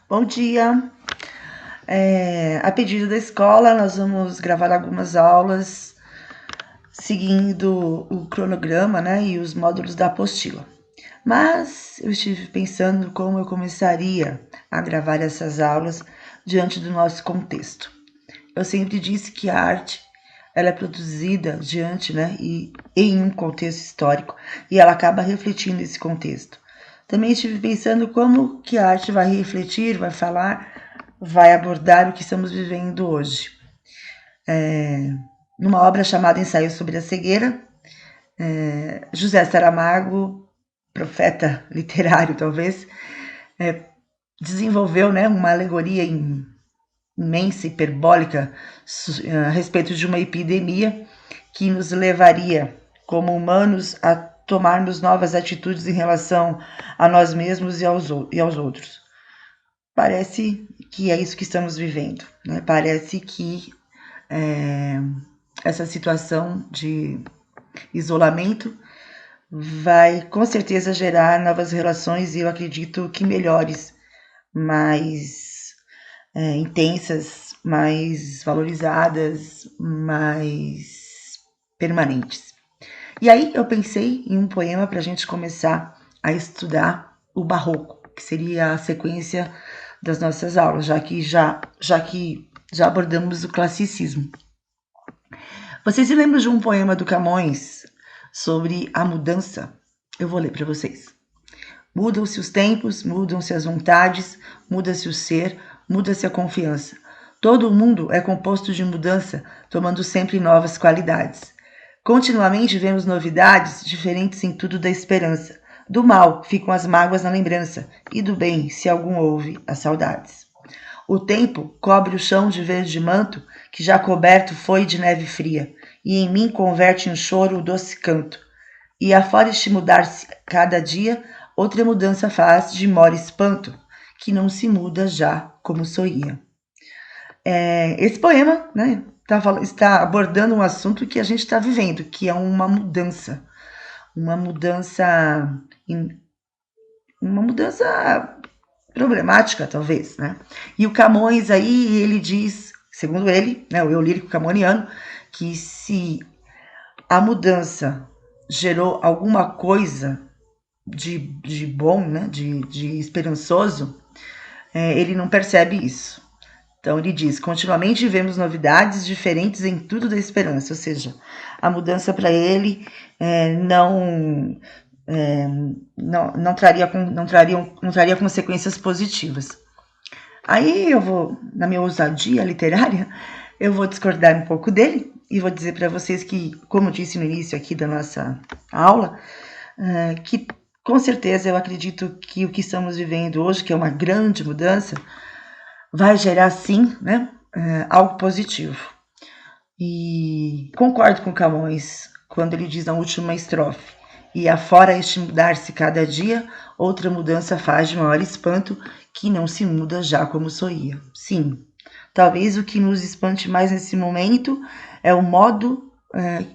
Bom dia! A pedido da escola, nós vamos gravar algumas aulas seguindo o cronograma, né, e os módulos da apostila. Mas eu estive pensando como eu começaria a gravar essas aulas diante do nosso contexto. Eu sempre disse que a arte ela é produzida diante, né, e em um contexto histórico, e ela acaba refletindo esse contexto. Também estive pensando como que a arte vai refletir, vai falar, vai abordar o que estamos vivendo hoje. Numa obra chamada Ensaio sobre a Cegueira, José Saramago, profeta literário talvez, desenvolveu, né, uma alegoria imensa, hiperbólica, a respeito de uma epidemia que nos levaria, como humanos, a tomarmos novas atitudes em relação a nós mesmos e aos outros. Parece que é isso que estamos vivendo, né? Parece que essa situação de isolamento vai com certeza gerar novas relações e eu acredito que melhores, mais intensas, mais valorizadas, mais permanentes. E aí eu pensei em um poema para a gente começar a estudar o barroco, que seria a sequência das nossas aulas, já que já abordamos o classicismo. Vocês se lembram de um poema do Camões sobre a mudança? Eu vou ler para vocês. Mudam-se os tempos, mudam-se as vontades, muda-se o ser, muda-se a confiança. Todo o mundo é composto de mudança, tomando sempre novas qualidades. Continuamente vemos novidades diferentes em tudo da esperança. Do mal ficam as mágoas na lembrança, e do bem, se algum houve, as saudades. O tempo cobre o chão de verde manto, que já coberto foi de neve fria, e em mim converte em choro o doce canto. E afora este mudar-se cada dia, outra mudança faz de mora espanto, que não se muda já como sorria. Esse poema, né, está abordando um assunto que a gente está vivendo, que é uma mudança problemática, talvez, né? E o Camões aí, ele diz, segundo ele, né, o eu lírico camoniano, que se a mudança gerou alguma coisa de bom, né, de esperançoso, ele não percebe isso. Então ele diz, continuamente vemos novidades diferentes em tudo da esperança, ou seja, a mudança para ele não traria consequências positivas. Aí eu vou, na minha ousadia literária, eu vou discordar um pouco dele e vou dizer para vocês que, como eu disse no início aqui da nossa aula, que com certeza eu acredito que o que estamos vivendo hoje, que é uma grande mudança, vai gerar sim, né, algo positivo. E concordo com Camões quando ele diz na última estrofe: e afora este mudar-se cada dia, outra mudança faz de maior espanto, que não se muda já como sorria. Sim, talvez o que nos espante mais nesse momento é o modo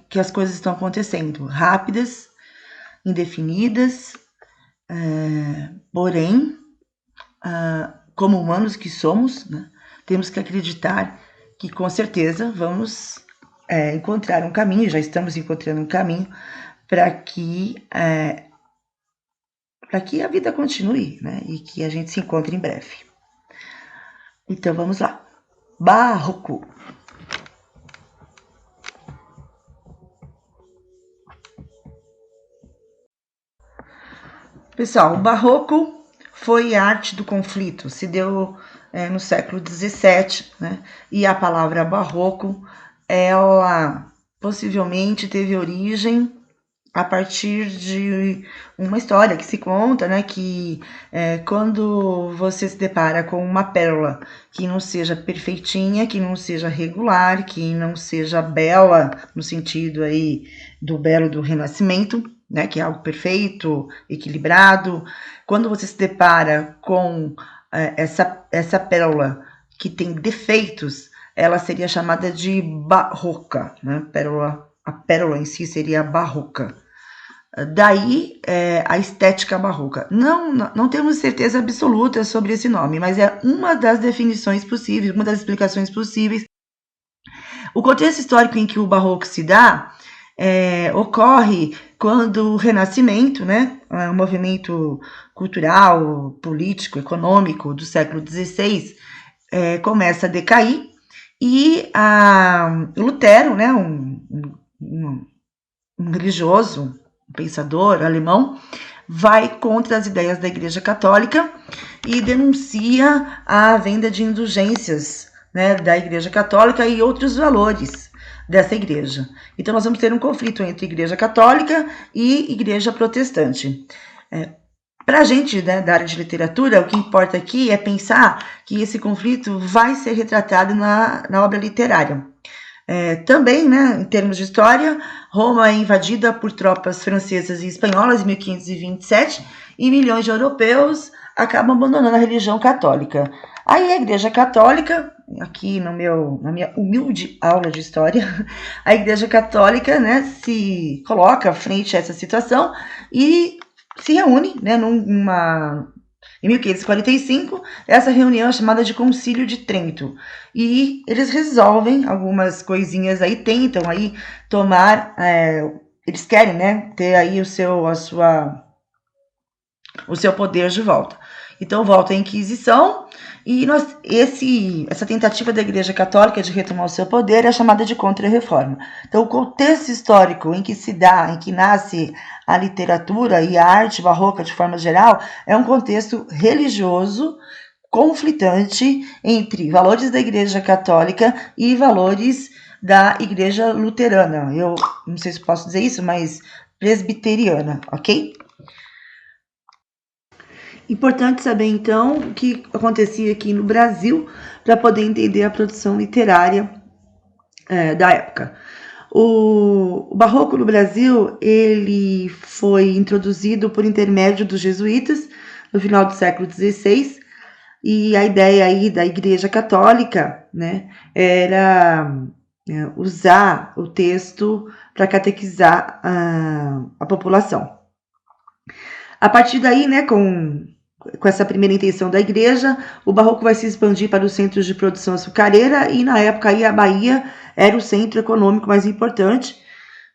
que as coisas estão acontecendo, rápidas, indefinidas, porém, como humanos que somos, né, temos que acreditar que com certeza vamos encontrar um caminho, já estamos encontrando um caminho para que a vida continue, né, e que a gente se encontre em breve. Então vamos lá. Barroco. Pessoal, o barroco foi arte do conflito, se deu no século XVII, né? E a palavra barroco, ela possivelmente teve origem a partir de uma história que se conta, né, que quando você se depara com uma pérola que não seja perfeitinha, que não seja regular, que não seja bela, no sentido aí do belo do Renascimento, né, que é algo perfeito, equilibrado, quando você se depara com essa pérola que tem defeitos, ela seria chamada de barroca, né? A pérola em si seria barroca. Daí a estética barroca. Não temos certeza absoluta sobre esse nome, mas é uma das definições possíveis, uma das explicações possíveis. O contexto histórico em que o barroco se dá ocorre quando o Renascimento, né, o movimento cultural, político, econômico do século XVI, começa a decair e Lutero, né, um religioso, um pensador alemão, vai contra as ideias da Igreja Católica e denuncia a venda de indulgências, né, da Igreja Católica e outros valores dessa igreja. Então nós vamos ter um conflito entre Igreja Católica e Igreja Protestante. Para a gente, né, da área de literatura, o que importa aqui é pensar que esse conflito vai ser retratado na obra literária. Também, né, em termos de história, Roma é invadida por tropas francesas e espanholas em 1527 e milhões de europeus acabam abandonando a religião católica. Aí a Igreja Católica, aqui na minha humilde aula de história, a Igreja Católica, né, se coloca frente a essa situação e se reúne, né, em 1545, essa reunião é chamada de Concílio de Trento. E eles resolvem algumas coisinhas aí, tentam aí tomar, eles querem, né, ter aí o seu poder de volta. Então volta a Inquisição e essa tentativa da Igreja Católica de retomar o seu poder é chamada de Contra-Reforma. Então o contexto histórico em que nasce a literatura e a arte barroca de forma geral é um contexto religioso conflitante entre valores da Igreja Católica e valores da Igreja Luterana. Eu não sei se posso dizer isso, mas presbiteriana, ok? Importante saber, então, o que acontecia aqui no Brasil para poder entender a produção literária da época. O barroco no Brasil, ele foi introduzido por intermédio dos jesuítas no final do século XVI, e a ideia aí da Igreja Católica, né, era usar o texto para catequizar a população. A partir daí, né, com essa primeira intenção da igreja, o barroco vai se expandir para os centros de produção açucareira e na época aí a Bahia era o centro econômico mais importante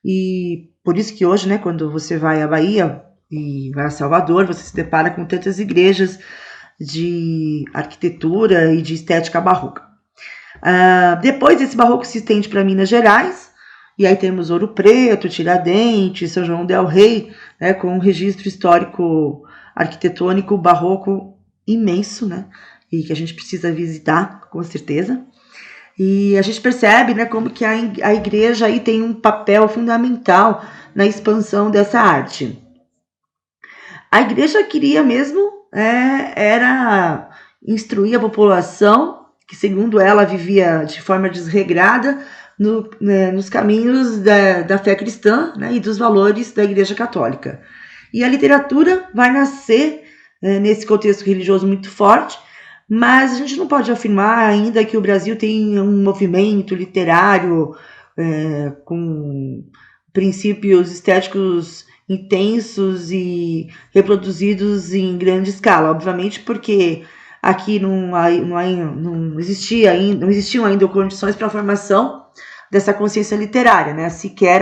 e por isso que hoje, né, quando você vai à Bahia e vai a Salvador, você se depara com tantas igrejas de arquitetura e de estética barroca. Depois esse barroco se estende para Minas Gerais, e aí temos Ouro Preto, Tiradentes, São João del Rei, né, com um registro histórico arquitetônico barroco imenso, né, e que a gente precisa visitar, com certeza. E a gente percebe, né, como que a igreja aí tem um papel fundamental na expansão dessa arte. A igreja queria mesmo era instruir a população, que segundo ela vivia de forma desregrada, nos caminhos da fé cristã, né, e dos valores da Igreja Católica. E a literatura vai nascer nesse contexto religioso muito forte, mas a gente não pode afirmar ainda que o Brasil tem um movimento literário com princípios estéticos intensos e reproduzidos em grande escala, obviamente porque aqui não existiam ainda condições para a formação dessa consciência literária, né? Sequer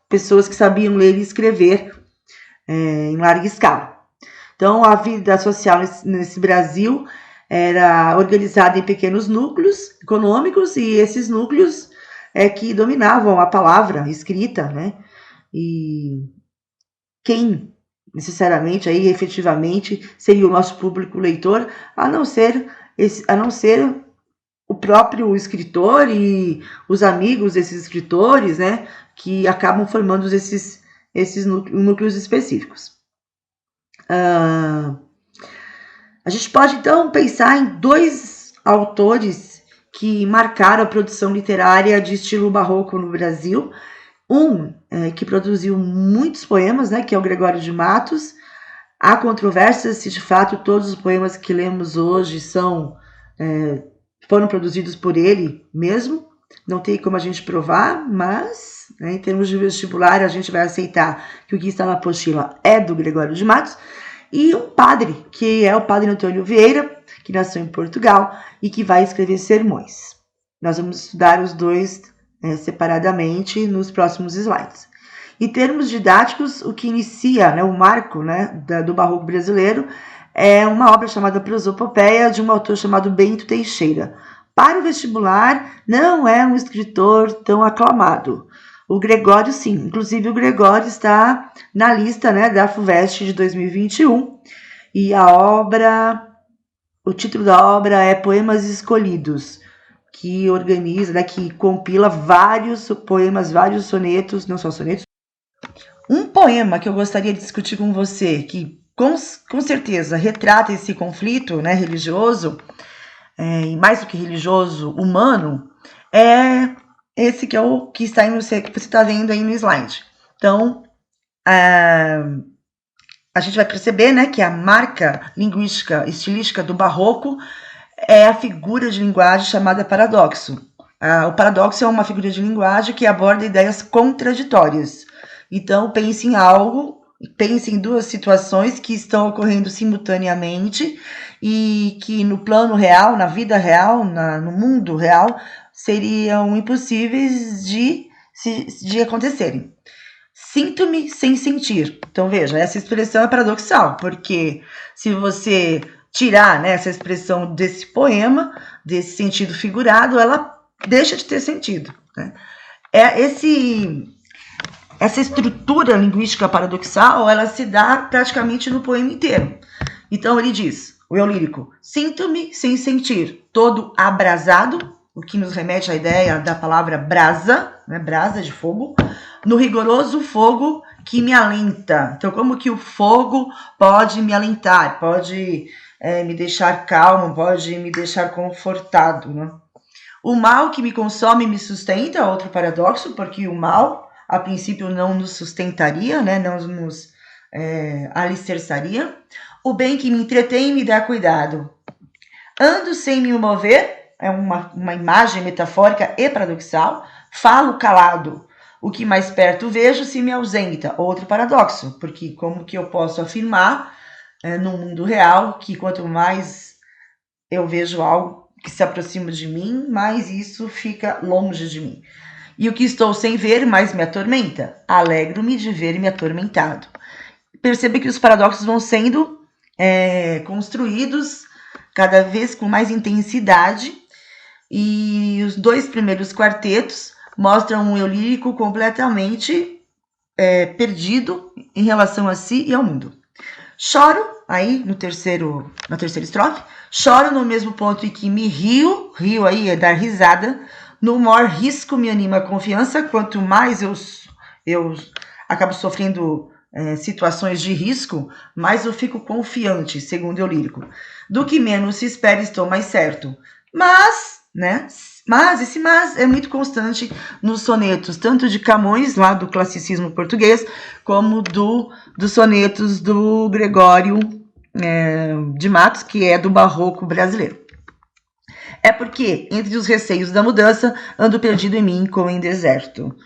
pessoas que sabiam ler e escrever em larga escala. Então, a vida social nesse Brasil era organizada em pequenos núcleos econômicos e esses núcleos que dominavam a palavra escrita, né? E quem necessariamente aí efetivamente seria o nosso público leitor, a não ser o próprio escritor e os amigos desses escritores, né, que acabam formando esses núcleos específicos. A gente pode então pensar em dois autores que marcaram a produção literária de estilo barroco no Brasil. Que produziu muitos poemas, né, que é o Gregório de Matos. Há controvérsias se de fato todos os poemas que lemos hoje foram produzidos por ele mesmo. não tem como a gente provar, mas, né, em termos de vestibular, a gente vai aceitar que o que está na apostila é do Gregório de Matos, e um padre, que é o padre Antônio Vieira, que nasceu em Portugal e que vai escrever sermões. Nós vamos estudar os dois separadamente nos próximos slides. Em termos didáticos, o que inicia, né, o marco, né, do barroco brasileiro é uma obra chamada Prosopopeia, de um autor chamado Bento Teixeira. Para o vestibular, não é um escritor tão aclamado. O Gregório, sim. Inclusive, o Gregório está na lista, né, da FUVEST de 2021. E o título da obra é Poemas Escolhidos, que organiza, né, que compila vários poemas, vários sonetos, não só sonetos. Um poema que eu gostaria de discutir com você, que com certeza retrata esse conflito, né, religioso, e mais do que religioso, humano, é esse que é o que está que você está vendo aí no slide. Então, a gente vai perceber, né, que a marca linguística, estilística do barroco é a figura de linguagem chamada paradoxo. O paradoxo é uma figura de linguagem que aborda ideias contraditórias. Então, pense em algo, pense em duas situações que estão ocorrendo simultaneamente e que no plano real, na vida real, no mundo real, seriam impossíveis de acontecerem. Sinto-me sem sentir. Então, veja, essa expressão é paradoxal, porque se você tirar, né, essa expressão desse poema, desse sentido figurado, ela deixa de ter sentido, né? Essa estrutura linguística paradoxal, ela se dá praticamente no poema inteiro. Então, ele diz, o eu lírico, sinto-me sem sentir, todo abrasado, o que nos remete à ideia da palavra brasa, né, brasa de fogo, no rigoroso fogo que me alenta. Então, como que o fogo pode me alentar, pode me deixar calmo, pode me deixar confortado, né? O mal que me consome me sustenta, outro paradoxo, porque o mal, a princípio, não nos sustentaria, né? Não nos alicerçaria. O bem que me entretém me dá cuidado. Ando sem me mover, é uma imagem metafórica e paradoxal. Falo calado, o que mais perto vejo se me ausenta. Outro paradoxo, porque como que eu posso afirmar no mundo real que quanto mais eu vejo algo que se aproxima de mim, mais isso fica longe de mim. E o que estou sem ver mais me atormenta. Alegro-me de ver-me atormentado. Perceba que os paradoxos vão sendo construídos cada vez com mais intensidade, e os dois primeiros quartetos mostram um eu lírico completamente perdido em relação a si e ao mundo. Choro, aí na terceira estrofe, choro no mesmo ponto em que me rio aí é dar risada, no maior risco me anima a confiança, quanto mais eu acabo sofrendo situações de risco, mais eu fico confiante, segundo eu lírico. Do que menos se espera, estou mais certo. Mas, né? Esse mas é muito constante nos sonetos, tanto de Camões, lá do classicismo português, como dos sonetos do Gregório de Matos, que é do barroco brasileiro. É porque, entre os receios da mudança, ando perdido em mim como em deserto.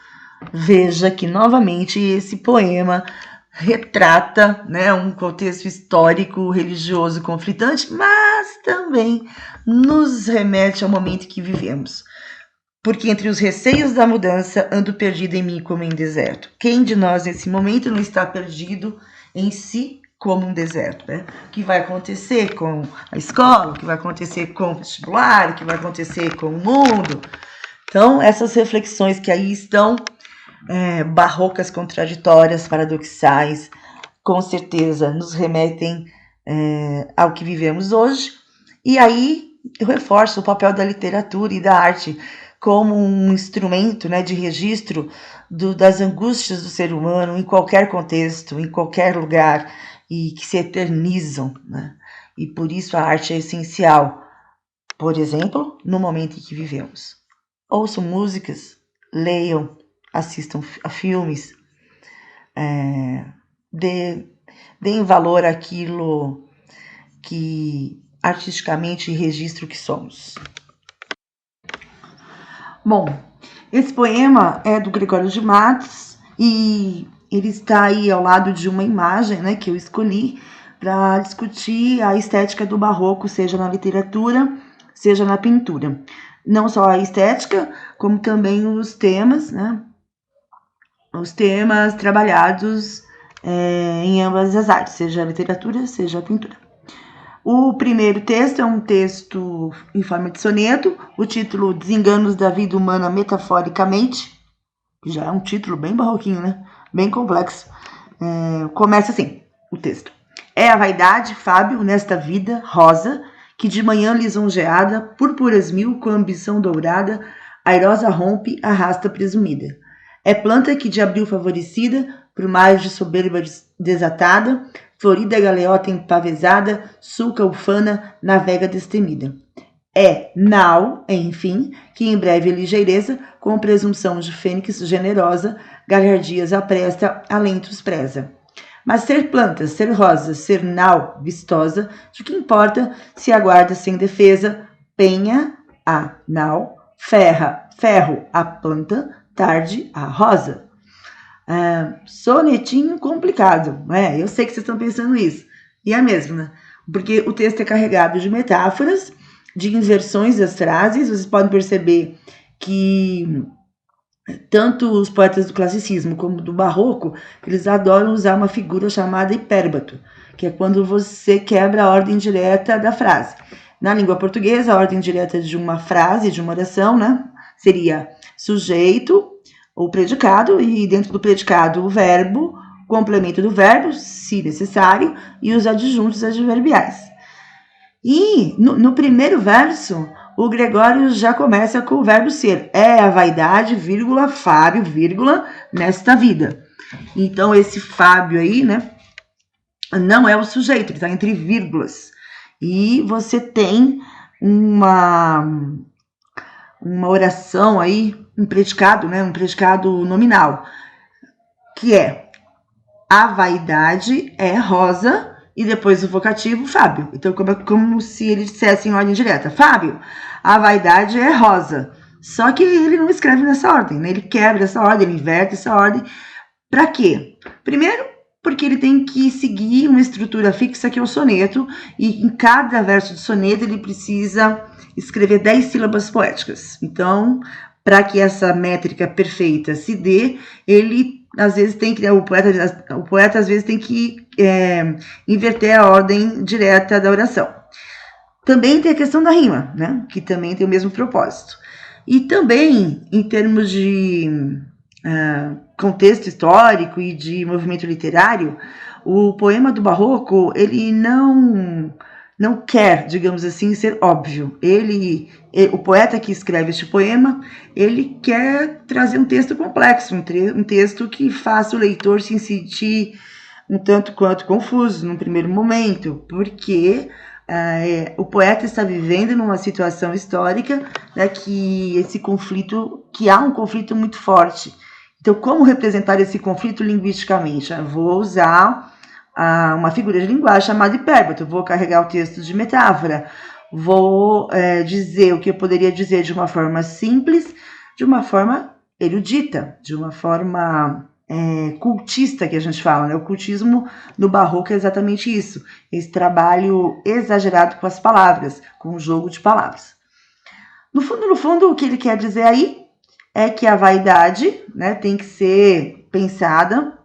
Veja que, novamente, esse poema retrata, né, um contexto histórico, religioso, conflitante, mas também nos remete ao momento que vivemos. Porque entre os receios da mudança, ando perdido em mim como em deserto. Quem de nós, nesse momento, não está perdido em si como um deserto, né? O que vai acontecer com a escola, o que vai acontecer com o vestibular, o que vai acontecer com o mundo. Então, essas reflexões que aí estão barrocas, contraditórias, paradoxais, com certeza nos remetem ao que vivemos hoje. E aí eu reforço o papel da literatura e da arte como um instrumento, né, de registro das angústias do ser humano em qualquer contexto, em qualquer lugar, e que se eternizam, né? E por isso a arte é essencial, por exemplo, no momento em que vivemos. Ouçam músicas, leiam, assistam a filmes, deem valor àquilo que artisticamente registra o que somos. Bom, esse poema é do Gregório de Matos e ele está aí ao lado de uma imagem, né, que eu escolhi para discutir a estética do barroco, seja na literatura, seja na pintura. Não só a estética, como também os temas, né? Os temas trabalhados em ambas as artes, seja a literatura, seja a pintura. O primeiro texto é um texto em forma de soneto, o título Desenganos da Vida Humana Metaforicamente, que já é um título bem barroquinho, né? Bem complexo. Começa assim, o texto. É a vaidade, Fábio, nesta vida rosa, que de manhã lisonjeada, púrpuras mil com ambição dourada, airosa rompe, arrasta presumida. É planta que de abril favorecida, por mais de soberba desatada, florida galeota empavesada, sulca ufana, navega destemida. É nau, enfim, que em breve ligeireza, com presunção de fênix generosa, galhardias apresta, alentos preza. Mas ser planta, ser rosa, ser nau vistosa, de que importa se aguarda sem defesa, penha a nau, ferro a planta, tarde a rosa. Sonetinho complicado, né? Eu sei que vocês estão pensando isso, e é mesmo, né? Porque o texto é carregado de metáforas, de inversões das frases. Vocês podem perceber que tanto os poetas do classicismo como do barroco, eles adoram usar uma figura chamada hipérbato, que é quando você quebra a ordem direta da frase. Na língua portuguesa, a ordem direta de uma frase, de uma oração, né, seria sujeito ou predicado, e dentro do predicado o verbo, complemento do verbo, se necessário, e os adjuntos adverbiais. E no primeiro verso, o Gregório já começa com o verbo ser. É a vaidade, vírgula, Fábio, vírgula, nesta vida. Então, esse Fábio aí, né, não é o sujeito, ele está entre vírgulas. E você tem uma oração aí, um predicado, né, um predicado nominal, que é a vaidade é rosa, e depois o vocativo, Fábio. Então, como se ele dissesse em ordem direta. Fábio, a vaidade é rosa. Só que ele não escreve nessa ordem, né? Ele quebra essa ordem, ele inverte essa ordem. Para quê? Primeiro, porque ele tem que seguir uma estrutura fixa, que é o soneto. E em cada verso de soneto, ele precisa escrever 10 sílabas poéticas. Então, para que essa métrica perfeita se dê, ele às vezes tem que, o poeta às vezes tem que inverter a ordem direta da oração. Também tem a questão da rima, né, que também tem o mesmo propósito. E também, em termos de contexto histórico e de movimento literário, o poema do barroco, ele não quer, digamos assim, ser óbvio. O poeta que escreve este poema, ele quer trazer um texto complexo, um texto que faça o leitor se sentir um tanto quanto confuso num primeiro momento, porque o poeta está vivendo numa situação histórica, né, que há um conflito muito forte. Então, como representar esse conflito linguisticamente? Eu vou usar uma figura de linguagem chamada hipérbato, vou carregar o texto de metáfora, vou dizer o que eu poderia dizer de uma forma simples, de uma forma erudita, de uma forma cultista, que a gente fala, né? O cultismo no barroco é exatamente isso, esse trabalho exagerado com as palavras, com o jogo de palavras. No fundo, o que ele quer dizer aí é que a vaidade, né, tem que ser pensada,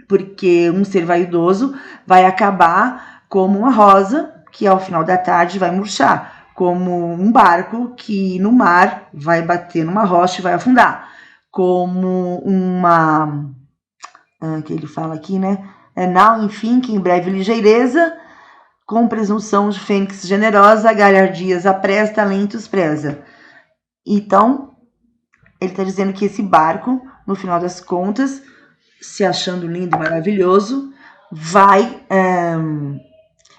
porque um ser vaidoso vai acabar como uma rosa, que ao final da tarde vai murchar, como um barco que no mar vai bater numa rocha e vai afundar, como que ele fala aqui, né, nau, enfim, que em breve ligeireza, com presunção de fênix generosa, galhardias apresta, alentos preza. Então, ele está dizendo que esse barco, no final das contas, se achando lindo e maravilhoso, vai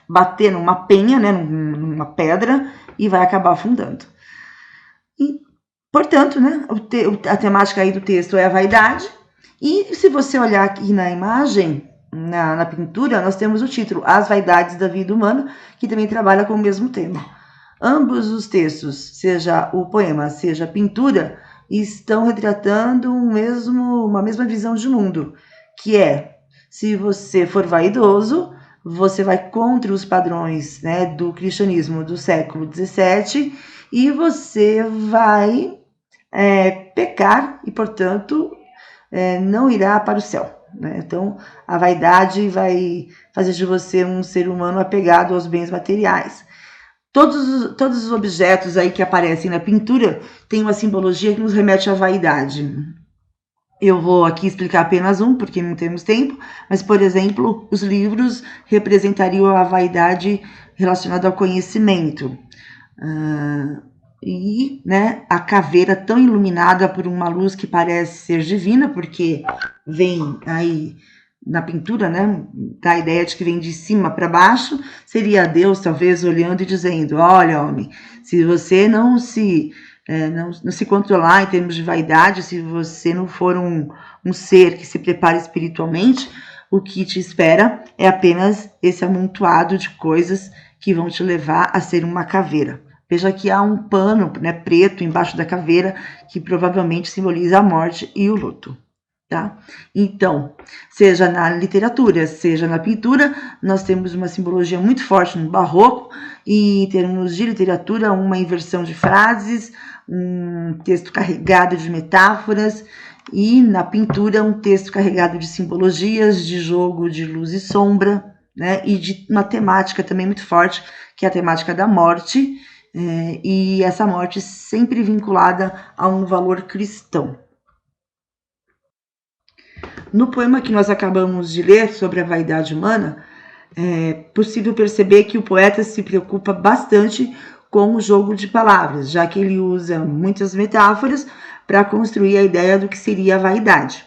bater numa penha, né, numa pedra, e vai acabar afundando. E, portanto, né, a temática aí do texto é a vaidade, e se você olhar aqui na imagem, na pintura, nós temos o título As Vaidades da Vida Humana, que também trabalha com o mesmo tema. Ambos os textos, seja o poema, seja a pintura, estão retratando uma mesma visão de mundo, que é, se você for vaidoso, você vai contra os padrões, né, do cristianismo do século XVII e você vai pecar e, portanto, não irá para o céu. Né? Então, a vaidade vai fazer de você um ser humano apegado aos bens materiais. Todos os objetos aí que aparecem na pintura têm uma simbologia que nos remete à vaidade. Eu vou aqui explicar apenas um, porque não temos tempo, mas, por exemplo, os livros representariam a vaidade relacionada ao conhecimento. E, né, a caveira tão iluminada por uma luz que parece ser divina, porque vem aí na pintura, né, dá a ideia de que vem de cima para baixo, seria Deus talvez olhando e dizendo: olha, homem, se você não se controlar em termos de vaidade, se você não for um ser que se prepara espiritualmente, o que te espera é apenas esse amontoado de coisas que vão te levar a ser uma caveira. Veja que há um pano, né, preto embaixo da caveira, que provavelmente simboliza a morte e o luto. Tá? Então, seja na literatura, seja na pintura, nós temos uma simbologia muito forte no barroco, e em termos de literatura, uma inversão de frases, um texto carregado de metáforas, e na pintura, um texto carregado de simbologias, de jogo de luz e sombra, né, e de uma temática também muito forte, que é a temática da morte, e essa morte sempre vinculada a um valor cristão. No poema que nós acabamos de ler sobre a vaidade humana, é possível perceber que o poeta se preocupa bastante com o jogo de palavras, já que ele usa muitas metáforas para construir a ideia do que seria a vaidade.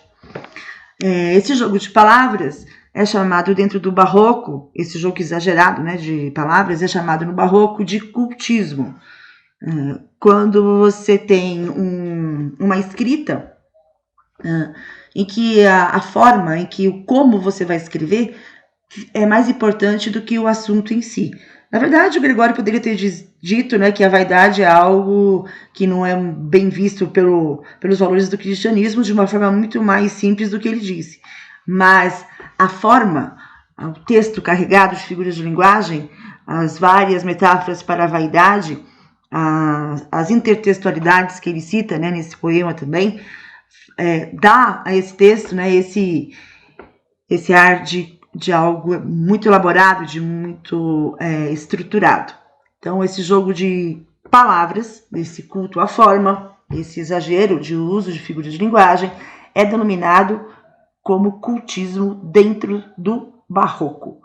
Esse jogo de palavras é chamado dentro do barroco, esse jogo exagerado, né, de palavras, é chamado no barroco de cultismo. Quando você tem uma escrita em que a forma, em que o como você vai escrever é mais importante do que o assunto em si. Na verdade, o Gregório poderia ter dito, né, que a vaidade é algo que não é bem visto pelos valores do cristianismo de uma forma muito mais simples do que ele disse. Mas a forma, o texto carregado de figuras de linguagem, as várias metáforas para a vaidade, as intertextualidades que ele cita, né, nesse poema também, dá a esse texto, né, esse ar de algo muito elaborado, de muito estruturado. Então, esse jogo de palavras, esse culto à forma, esse exagero de uso de figuras de linguagem, é denominado como cultismo dentro do barroco.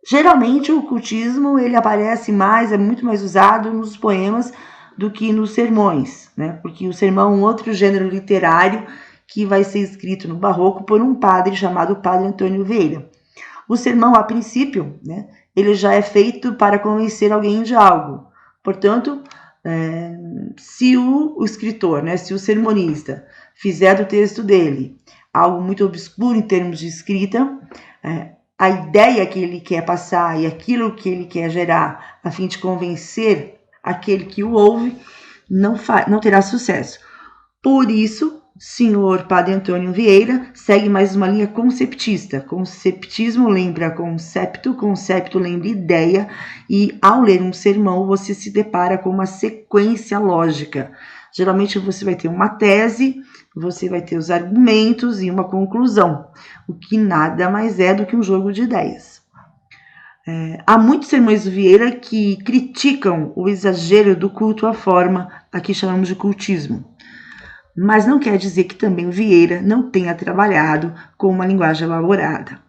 Geralmente, o cultismo ele aparece mais, é muito mais usado nos poemas do que nos sermões, né? Porque o sermão é um outro gênero literário que vai ser escrito no barroco por um padre chamado Padre Antônio Vieira. O sermão, a princípio, né, ele já é feito para convencer alguém de algo. Portanto, se o escritor, né, se o sermonista fizer do texto dele algo muito obscuro em termos de escrita, a ideia que ele quer passar e aquilo que ele quer gerar a fim de convencer aquele que o ouve, não terá sucesso. Por isso, senhor Padre Antônio Vieira segue mais uma linha conceptista. Conceptismo lembra concepto, concepto lembra ideia, e ao ler um sermão você se depara com uma sequência lógica. Geralmente você vai ter uma tese, você vai ter os argumentos e uma conclusão, o que nada mais é do que um jogo de ideias. Há muitos sermões do Vieira que criticam o exagero do culto à forma, aqui chamamos de cultismo. Mas não quer dizer que também o Vieira não tenha trabalhado com uma linguagem elaborada.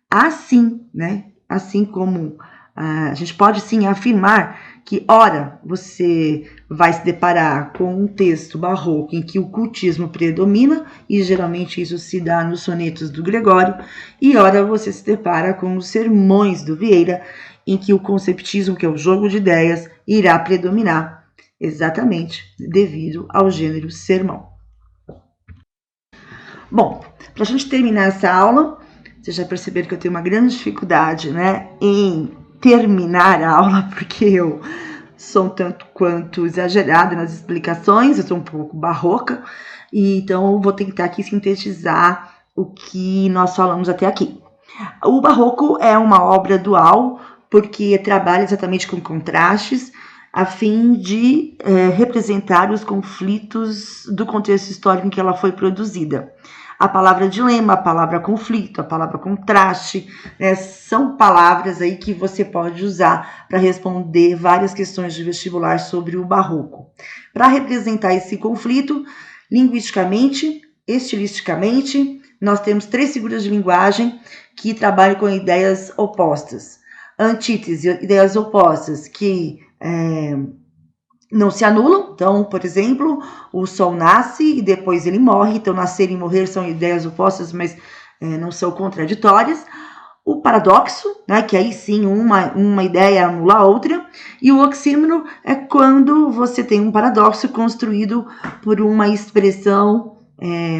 Assim, né? Assim como a gente pode sim afirmar que, ora, você vai se deparar com um texto barroco em que o cultismo predomina, e geralmente isso se dá nos sonetos do Gregório, e ora você se depara com os sermões do Vieira, em que o conceptismo, que é o jogo de ideias, irá predominar, exatamente devido ao gênero sermão. Bom, para a gente terminar essa aula, vocês já perceberam que eu tenho uma grande dificuldade, né, em terminar a aula, porque eu sou um tanto quanto exagerada nas explicações, eu sou um pouco barroca, e então vou tentar aqui sintetizar o que nós falamos até aqui. O barroco é uma obra dual, porque trabalha exatamente com contrastes, a fim de representar os conflitos do contexto histórico em que ela foi produzida. A palavra dilema, a palavra conflito, a palavra contraste, são palavras aí que você pode usar para responder várias questões de vestibular sobre o barroco. Para representar esse conflito, linguisticamente, estilisticamente, nós temos 3 figuras de linguagem que trabalham com ideias opostas. Antítese, ideias opostas que não se anulam. Então, por exemplo, o sol nasce e depois ele morre. Então, nascer e morrer são ideias opostas, mas não são contraditórias. O paradoxo, né, que aí sim uma ideia anula a outra. E o oxímoron é quando você tem um paradoxo construído por uma expressão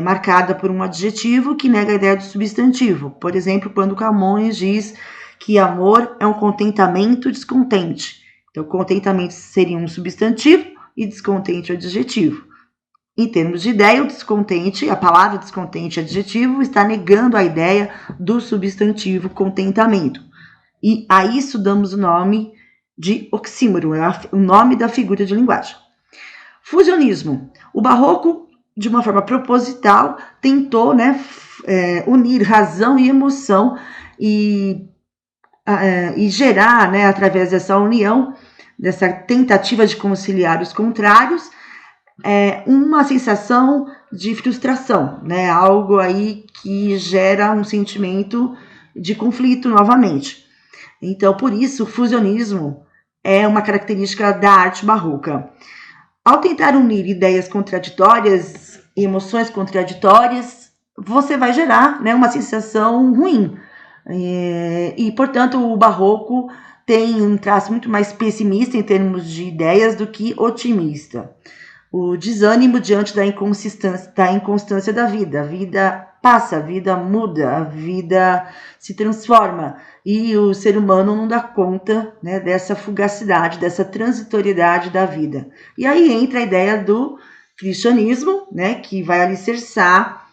marcada por um adjetivo que nega a ideia do substantivo. Por exemplo, quando Camões diz que amor é um contentamento descontente. Então, contentamento seria um substantivo e descontente o adjetivo. Em termos de ideia, o descontente, a palavra descontente adjetivo, está negando a ideia do substantivo contentamento. E a isso damos o nome de oxímoron, é o nome da figura de linguagem. Fusionismo. O barroco, de uma forma proposital, tentou unir razão e emoção e gerar, através dessa união, dessa tentativa de conciliar os contrários, uma sensação de frustração, algo aí que gera um sentimento de conflito novamente. Então, por isso, o fusionismo é uma característica da arte barroca. Ao tentar unir ideias contraditórias e emoções contraditórias, você vai gerar uma sensação ruim. E, portanto, o barroco tem um traço muito mais pessimista em termos de ideias do que otimista. O desânimo diante da inconstância da vida. A vida passa, a vida muda, a vida se transforma. E o ser humano não dá conta dessa fugacidade, dessa transitoriedade da vida. E aí entra a ideia do cristianismo, que vai alicerçar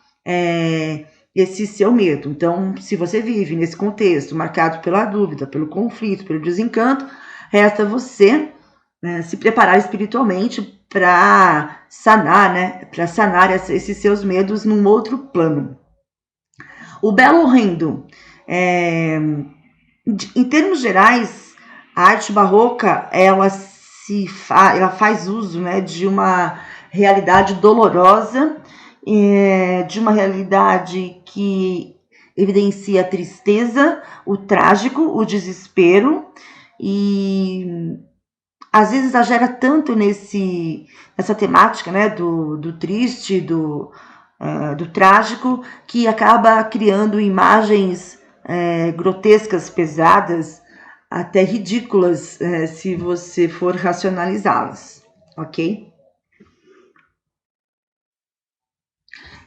esse seu medo. Então, se você vive nesse contexto marcado pela dúvida, pelo conflito, pelo desencanto, resta você se preparar espiritualmente para sanar esses seus medos num outro plano. O belo horrendo. Em termos gerais, a arte barroca ela faz uso de uma realidade dolorosa, de uma realidade que evidencia a tristeza, o trágico, o desespero, e às vezes exagera tanto nessa temática do triste, do trágico, que acaba criando imagens grotescas, pesadas, até ridículas, se você for racionalizá-las, ok?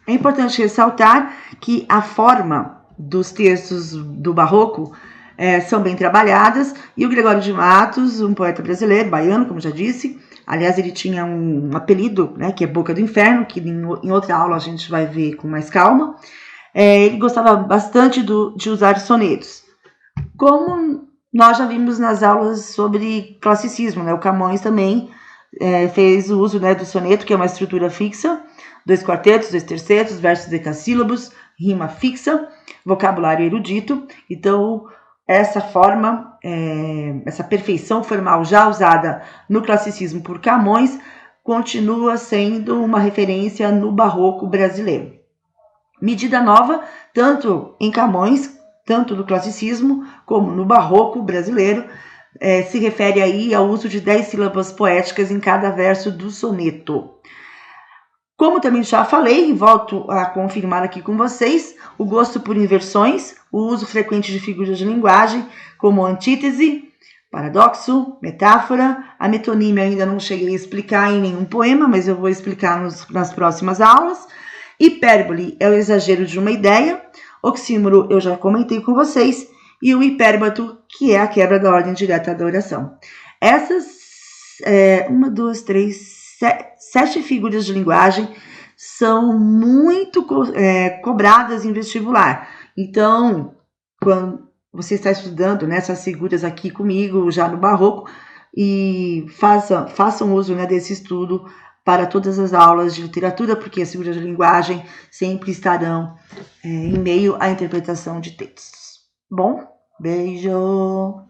É importante ressaltar que a forma dos textos do barroco são bem trabalhadas, e o Gregório de Matos, um poeta brasileiro, baiano, como já disse, aliás, ele tinha um apelido, que é Boca do Inferno, que em outra aula a gente vai ver com mais calma. Ele gostava bastante de usar sonetos. Como nós já vimos nas aulas sobre classicismo, o Camões também fez o uso do soneto, que é uma estrutura fixa, 2 quartetos, 2 tercetos, versos decassílabos, rima fixa, vocabulário erudito. Então, essa forma, essa perfeição formal já usada no classicismo por Camões, continua sendo uma referência no barroco brasileiro. Medida nova, tanto em Camões, tanto no classicismo, como no barroco brasileiro, se refere aí ao uso de 10 sílabas poéticas em cada verso do soneto. Como também já falei, e volto a confirmar aqui com vocês, o gosto por inversões, o uso frequente de figuras de linguagem, como antítese, paradoxo, metáfora. A metonímia ainda não cheguei a explicar em nenhum poema, mas eu vou explicar nas próximas aulas. Hipérbole é o exagero de uma ideia. Oxímoron eu já comentei com vocês. E o hipérbato, que é a quebra da ordem direta da oração. Essas uma, duas, três, sete figuras de linguagem são muito cobradas em vestibular. Então, quando você está estudando nessas figuras aqui comigo, já no Barroco, e façam uso, né, desse estudo para todas as aulas de literatura, porque as figuras de linguagem sempre estarão em meio à interpretação de textos. Bom, beijo!